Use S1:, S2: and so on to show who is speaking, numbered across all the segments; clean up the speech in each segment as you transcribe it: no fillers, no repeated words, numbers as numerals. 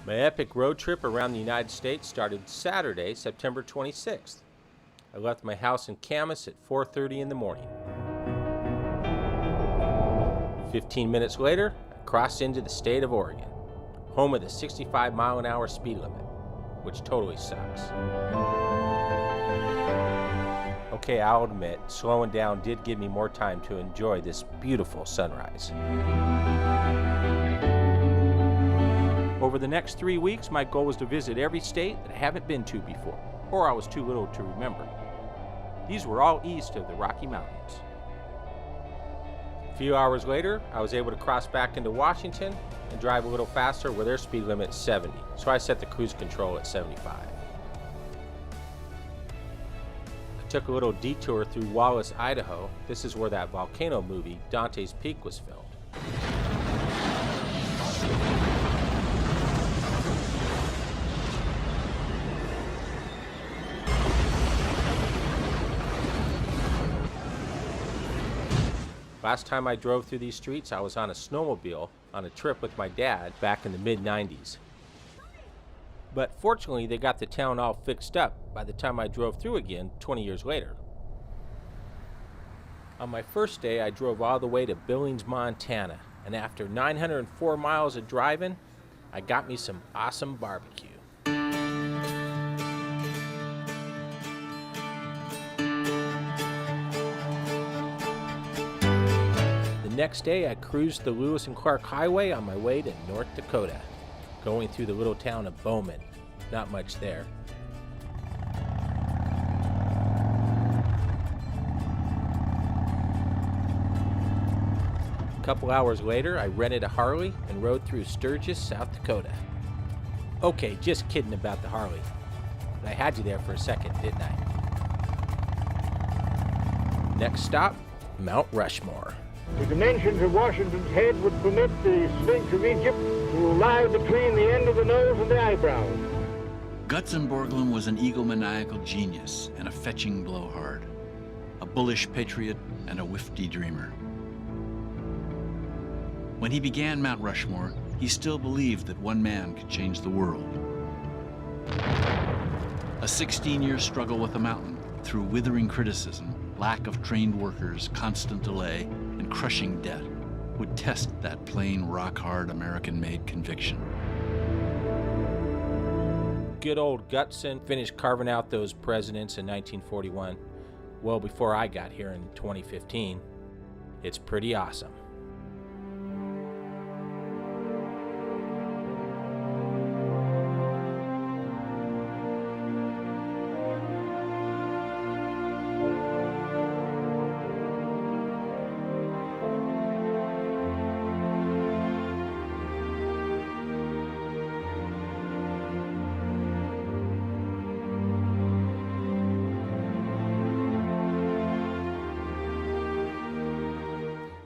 S1: My epic road trip around the United States started Saturday, September 26th. I left my house in Camas at 4:30 in the morning. 15 minutes later, I crossed into the state of Oregon, home of the 65-mile-an-hour speed limit, which totally sucks. Okay, I'll admit, slowing down did give me more time to enjoy this beautiful sunrise. Over the next 3 weeks, my goal was to visit every state that I haven't been to before, or I was too little to remember. These were all east of the Rocky Mountains. A few hours later, I was able to cross back into Washington and drive a little faster where their speed limit is 70, so I set the cruise control at 75. I took a little detour through Wallace, Idaho. This is where that volcano movie, Dante's Peak, was filmed. Last time I drove through these streets, I was on a snowmobile on a trip with my dad back in the mid-90s. But fortunately, they got the town all fixed up by the time I drove through again 20 years later. On my first day, I drove all the way to Billings, Montana, and after 904 miles of driving, I got me some awesome barbecue. The next day, I cruised the Lewis and Clark Highway on my way to North Dakota, going through the little town of Bowman. Not much there. A couple hours later, I rented a Harley and rode through Sturgis, South Dakota. Okay, just kidding about the Harley. But I had you there for a second, didn't I? Next stop, Mount Rushmore.
S2: The dimensions of Washington's head would permit the Sphinx of Egypt to lie between the end of the nose and the eyebrows.
S3: Gutzon Borglum was an egomaniacal genius and a fetching blowhard, a bullish patriot and a wifty dreamer. When he began Mount Rushmore, he still believed that one man could change the world. A 16-year struggle with the mountain through withering criticism, lack of trained workers, constant delay, and crushing debt would test that plain, rock-hard, American-made conviction.
S1: Good old Gutzon finished carving out those presidents in 1941, well before I got here in 2015. It's pretty awesome.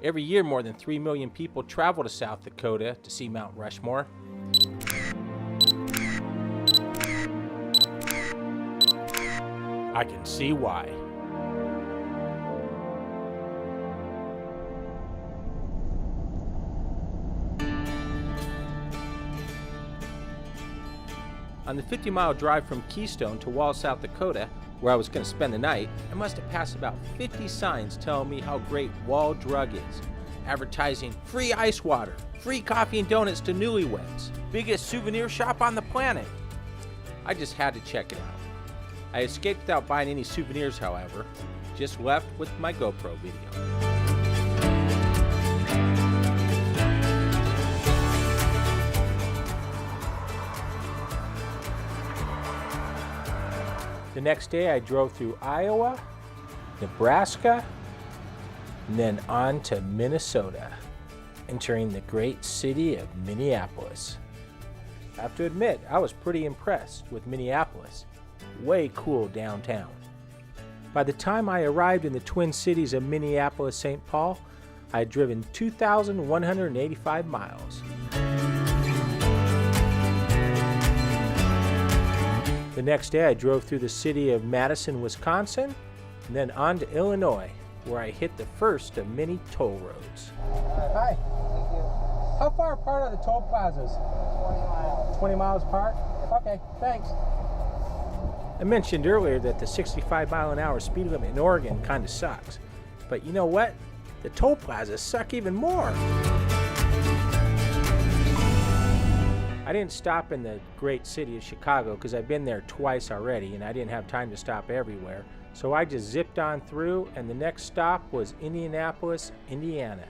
S1: Every year, more than 3 million people travel to South Dakota to see Mount Rushmore. I can see why. On the 50-mile drive from Keystone to Wall, South Dakota, where I was going to spend the night, I must have passed about 50 signs telling me how great Wall Drug is, advertising free ice water, free coffee and donuts to newlyweds, biggest souvenir shop on the planet. I just had to check it out. I escaped without buying any souvenirs, however, just left with my GoPro video. The next day, I drove through Iowa, Nebraska, and then on to Minnesota, entering the great city of Minneapolis. I have to admit, I was pretty impressed with Minneapolis. Way cool downtown. By the time I arrived in the twin cities of Minneapolis-St. Paul, I had driven 2,185 miles. The next day, I drove through the city of Madison, Wisconsin, and then on to Illinois, where I hit the first of many toll roads. Hi. Thank you. How far apart are the toll plazas? 20 miles apart? Okay, thanks. I mentioned earlier that the 65 mile an hour speed limit in Oregon kind of sucks. But you know what? The toll plazas suck even more. I didn't stop in the great city of Chicago because I've been there twice already and I didn't have time to stop everywhere. So I just zipped on through, and the next stop was Indianapolis, Indiana.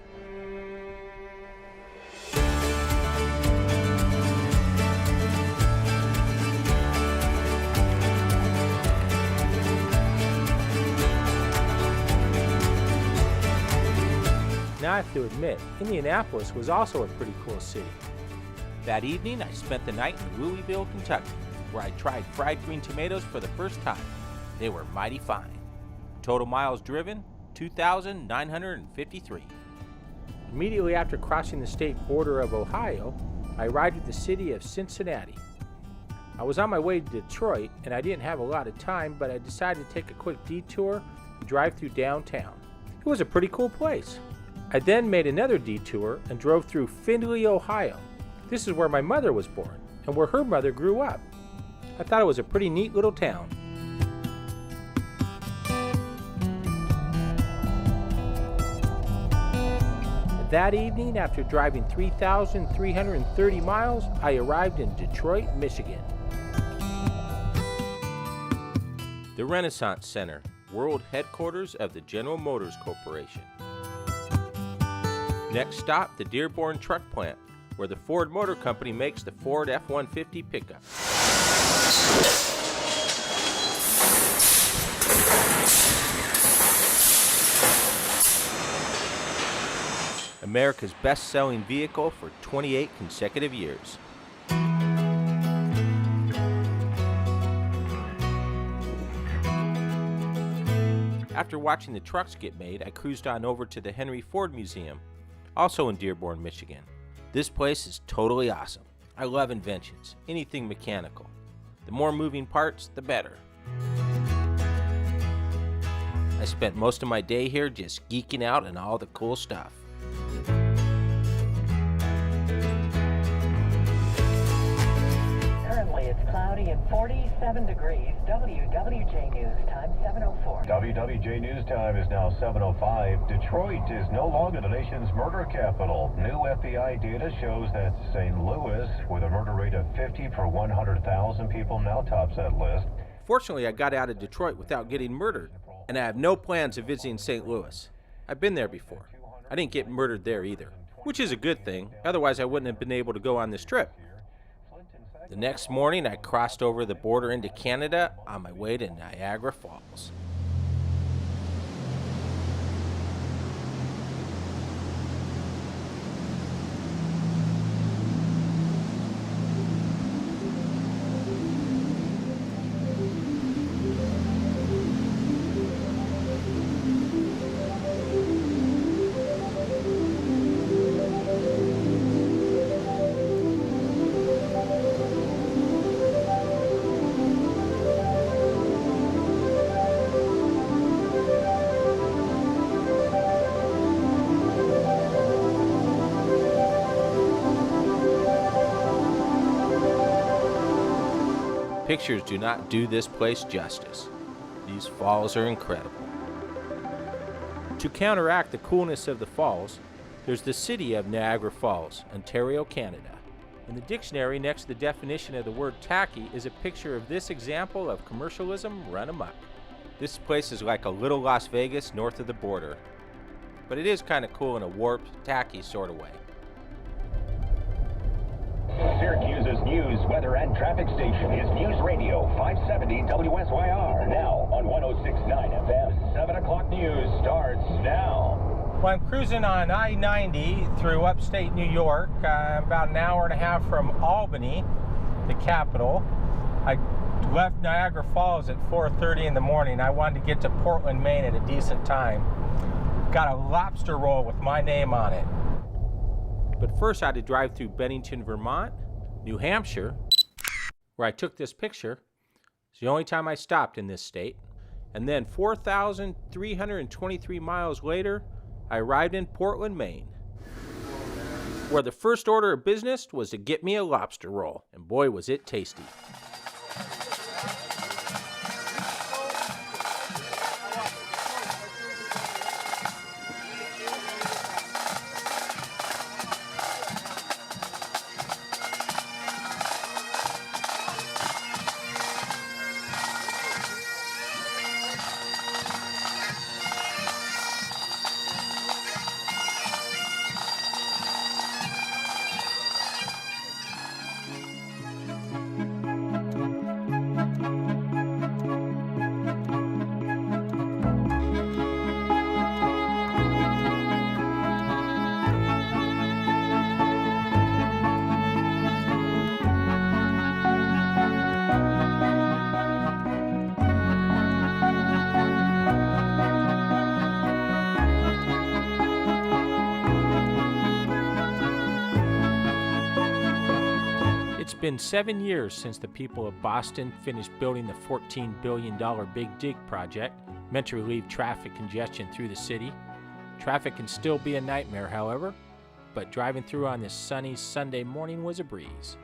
S1: Now I have to admit, Indianapolis was also a pretty cool city. That evening, I spent the night in Louisville, Kentucky, where I tried fried green tomatoes for the first time. They were mighty fine. Total miles driven, 2,953. Immediately after crossing the state border of Ohio, I arrived at the city of Cincinnati. I was on my way to Detroit, and I didn't have a lot of time, but I decided to take a quick detour and drive through downtown. It was a pretty cool place. I then made another detour and drove through Findlay, Ohio. This is where my mother was born, and where her mother grew up. I thought it was a pretty neat little town. That evening, after driving 3,330 miles, I arrived in Detroit, Michigan. The Renaissance Center, world headquarters of the General Motors Corporation. Next stop, the Dearborn Truck Plant, where the Ford Motor Company makes the Ford F-150 pickup. America's best-selling vehicle for 28 consecutive years. After watching the trucks get made, I cruised on over to the Henry Ford Museum, also in Dearborn, Michigan. This place is totally awesome. I love inventions, anything mechanical. The more moving parts, the better. I spent most of my day here just geeking out on all the cool stuff.
S4: Currently it's cloudy and 47 degrees. WWJ News time 7:04.
S5: WWJ News time is now 7:05. Detroit is no longer the nation's murder capital. New FBI data shows that St. Louis, with a murder rate of 50 per 100,000 people, now tops that list.
S1: Fortunately, I got out of Detroit without getting murdered, and I have no plans of visiting St. Louis. I've been there before. I didn't get murdered there either, which is a good thing. Otherwise, I wouldn't have been able to go on this trip. The next morning, I crossed over the border into Canada on my way to Niagara Falls. Pictures do not do this place justice. These falls are incredible. To counteract the coolness of the falls, there's the city of Niagara Falls, Ontario, Canada. In the dictionary next to the definition of the word tacky is a picture of this example of commercialism run amok. This place is like a little Las Vegas north of the border, but it is kind of cool in a warped, tacky sort of way.
S6: Syracuse's news, weather, and traffic station is News Radio 570 WSYR. Now on 106.9 FM. 7 o'clock news starts now.
S1: Well, I'm cruising on I-90 through upstate New York, about an hour and a half from Albany, the capital. I left Niagara Falls at 4:30 in the morning. I wanted to get to Portland, Maine at a decent time. Got a lobster roll with my name on it. But first I had to drive through Bennington, Vermont, New Hampshire, where I took this picture. It's the only time I stopped in this state. And then 4,323 miles later, I arrived in Portland, Maine. where the first order of business was to get me a lobster roll, and boy was it tasty. It's been 7 years since the people of Boston finished building the $14 billion Big Dig project, meant to relieve traffic congestion through the city. Traffic can still be a nightmare, however, but driving through on this sunny Sunday morning was a breeze.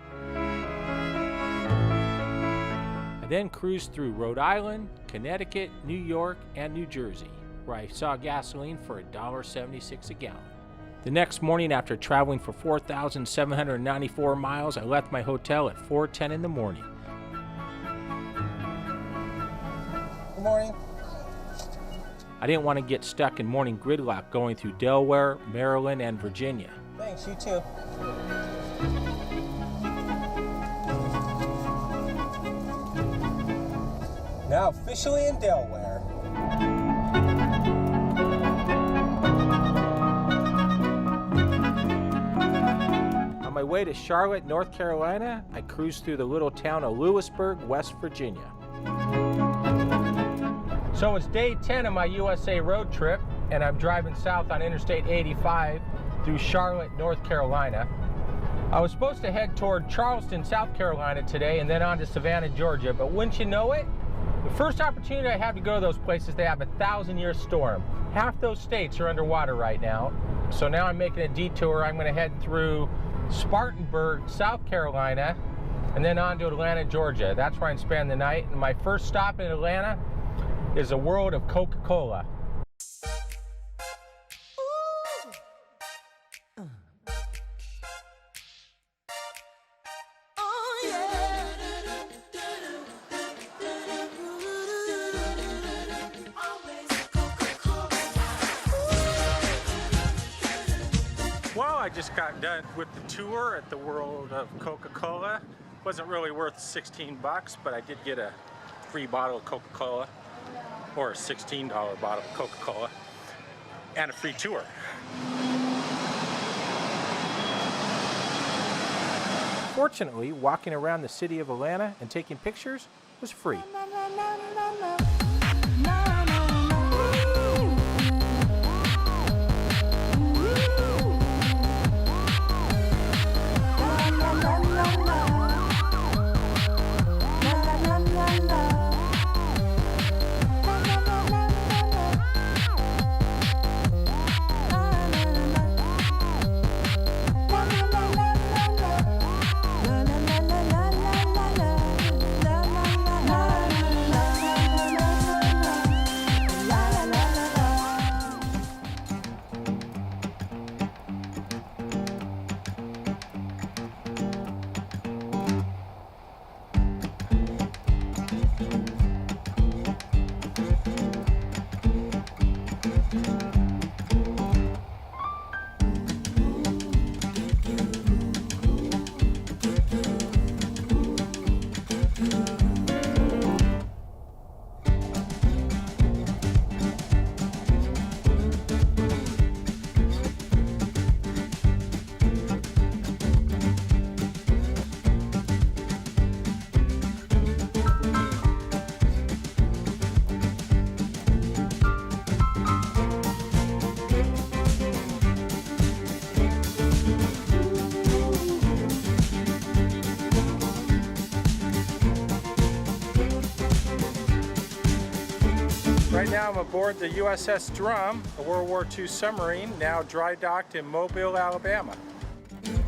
S1: I then cruised through Rhode Island, Connecticut, New York, and New Jersey, where I saw gasoline for $1.76 a gallon. The next morning, after traveling for 4,794 miles, I left my hotel at 4:10 in the morning. Good morning. I didn't want to get stuck in morning gridlock going through Delaware, Maryland, and Virginia.
S7: Thanks, you too. Now officially in Delaware.
S1: On my way to Charlotte, North Carolina, I cruised through the little town of Lewisburg, West Virginia. So it's day 10 of my USA road trip, and I'm driving south on Interstate 85 through Charlotte, North Carolina. I was supposed to head toward Charleston, South Carolina today, and then on to Savannah, Georgia, but wouldn't you know it? The first opportunity I have to go to those places, they have a 1,000-year storm. Half those states are underwater right now. So now I'm making a detour. I'm going to head through Spartanburg, South Carolina, and then on to Atlanta, Georgia. That's where I'm spending the night. And my first stop in Atlanta is a world of Coca-Cola. Well, I just got done with the tour at the World of Coca-Cola. Wasn't really worth 16 bucks, but I did get a free bottle of Coca-Cola, or a $16 bottle of Coca-Cola, and a free tour. Fortunately, walking around the city of Atlanta and taking pictures was free. Right now I'm aboard the USS Drum, a World War II submarine, now dry docked in Mobile, Alabama.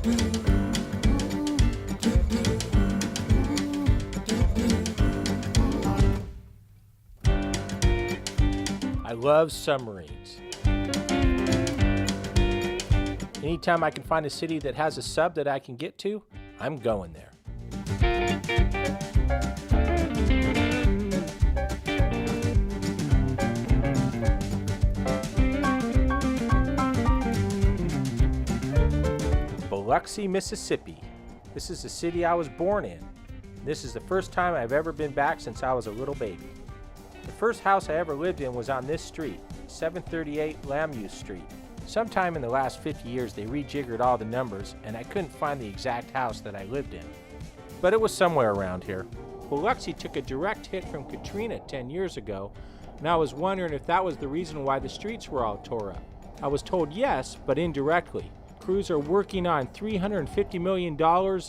S1: I love submarines. Anytime I can find a city that has a sub that I can get to, I'm going there. Biloxi, Mississippi. This is the city I was born in. This is the first time I've ever been back since I was a little baby. The first house I ever lived in was on this street, 738 Lamuse Street. Sometime in the last 50 years they rejiggered all the numbers and I couldn't find the exact house that I lived in. But it was somewhere around here. Biloxi took a direct hit from Katrina 10 years ago, and I was wondering if that was the reason why the streets were all tore up. I was told yes, but indirectly. Crews are working on $350 million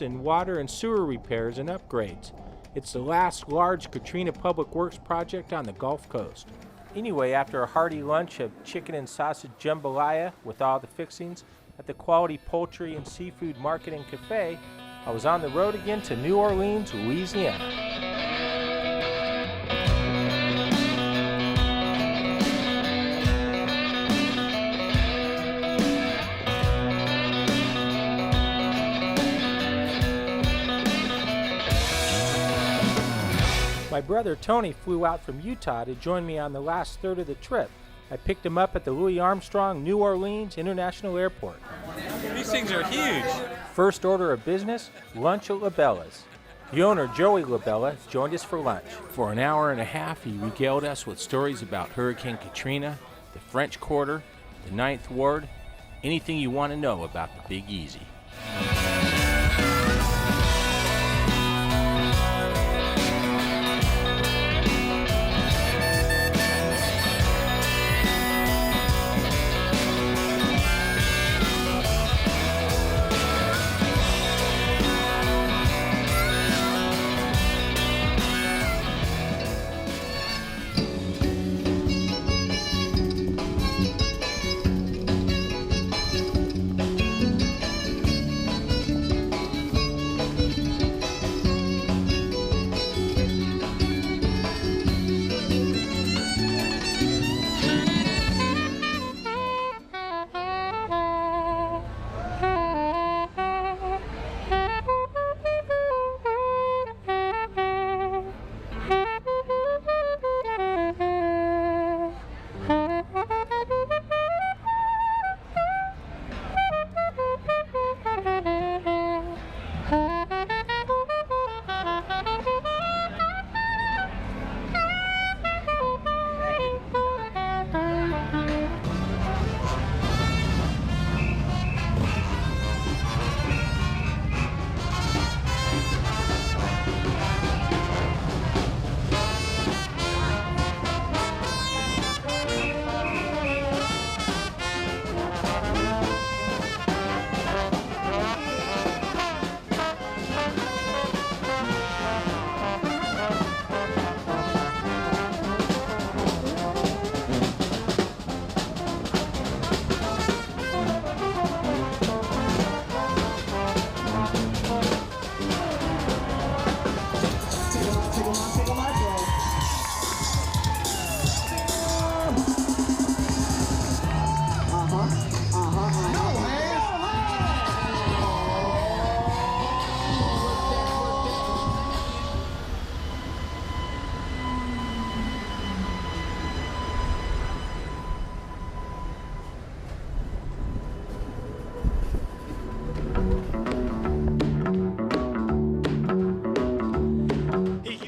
S1: in water and sewer repairs and upgrades. It's the last large Katrina Public Works project on the Gulf Coast. Anyway, after a hearty lunch of chicken and sausage jambalaya with all the fixings at the Quality Poultry and Seafood Market and Cafe, I was on the road again to New Orleans, Louisiana. My brother Tony flew out from Utah to join me on the last third of the trip. I picked him up at the Louis Armstrong New Orleans International Airport.
S8: These things are huge.
S1: First order of business, lunch at LaBella's. The owner, Joey LaBella, joined us for lunch. For an hour and a half, he regaled us with stories about Hurricane Katrina, the French Quarter, the Ninth Ward, anything you want to know about the Big Easy.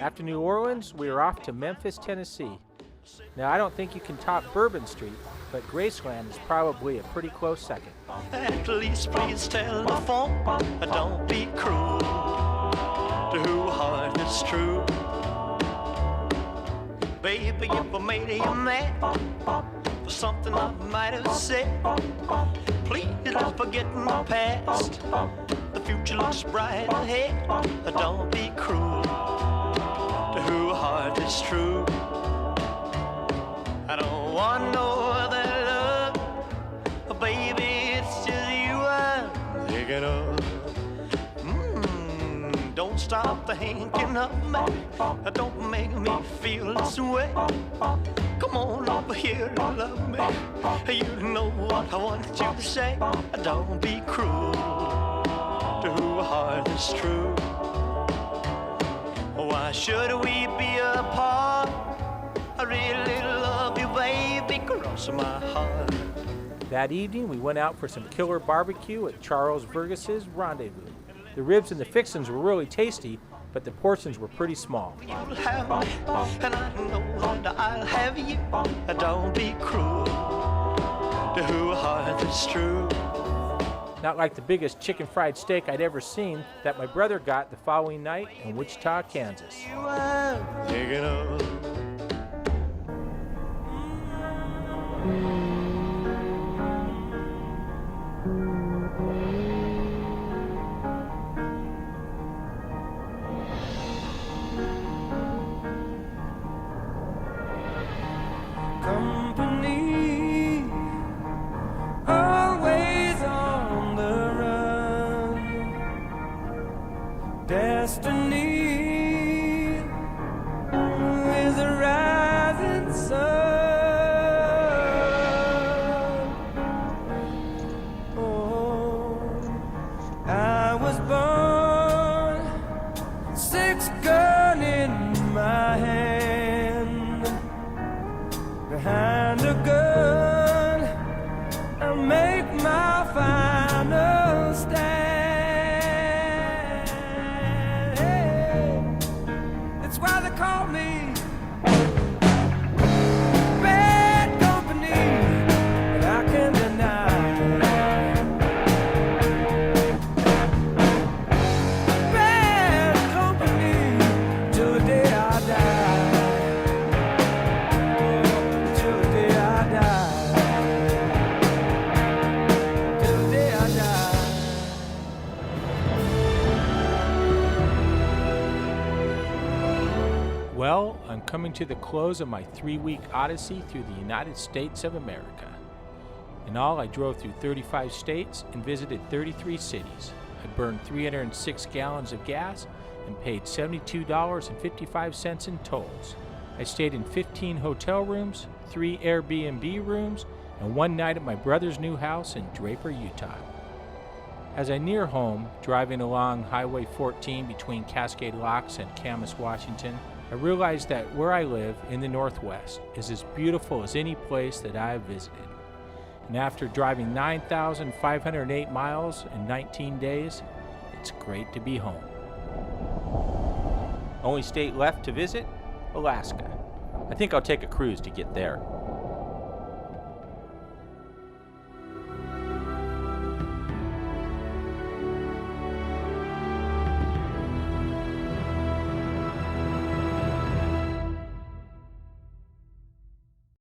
S1: After New Orleans, we were off to Memphis, Tennessee. Now, I don't think you can top Bourbon Street, but Graceland is probably a pretty close second.
S9: At least please tell the phone, don't be cruel to who heart is true. Baby, if I made you mad for something I might have said, please don't forget the past. The future looks bright ahead. Don't be cruel to who heart is true. I don't want no other love, baby, it's just you I'm thinking digging up. Don't stop thinking of me. Don't make me feel this way. Come on over here and love me. You know what I want you to say. Don't be cruel to a heart that's true. Why should we be apart? I really love you, baby, cross my heart.
S1: That evening, we went out for some killer barbecue at Charles Vergus's Rendezvous. The ribs and the fixins were really tasty, but the portions were pretty small.
S9: You'll have me, and I know that I'll have you. Don't be cruel to a heart that's true.
S1: Not like the biggest chicken fried steak I'd ever seen that my brother got the following night in Wichita, Kansas.
S9: You are digging up.
S7: Company, always on the run. Destiny is a rising sun. Oh, I was born, 6 gun in my hand. Behind a gun, I'll make my final stand. Hey, that's why they call me bad company, but I can't deny. Bad company till the day I die.
S1: Well, I'm coming to the close of my 3-week odyssey through the United States of America. In all, I drove through 35 states and visited 33 cities. I burned 306 gallons of gas and paid $72.55 in tolls. I stayed in 15 hotel rooms, 3 Airbnb rooms, and 1 night at my brother's new house in Draper, Utah. As I near home, driving along Highway 14 between Cascade Locks and Camas, Washington, I realized that where I live in the Northwest is as beautiful as any place that I have visited. And after driving 9,508 miles in 19 days, it's great to be home. Only state left to visit? Alaska. I think I'll take a cruise to get there.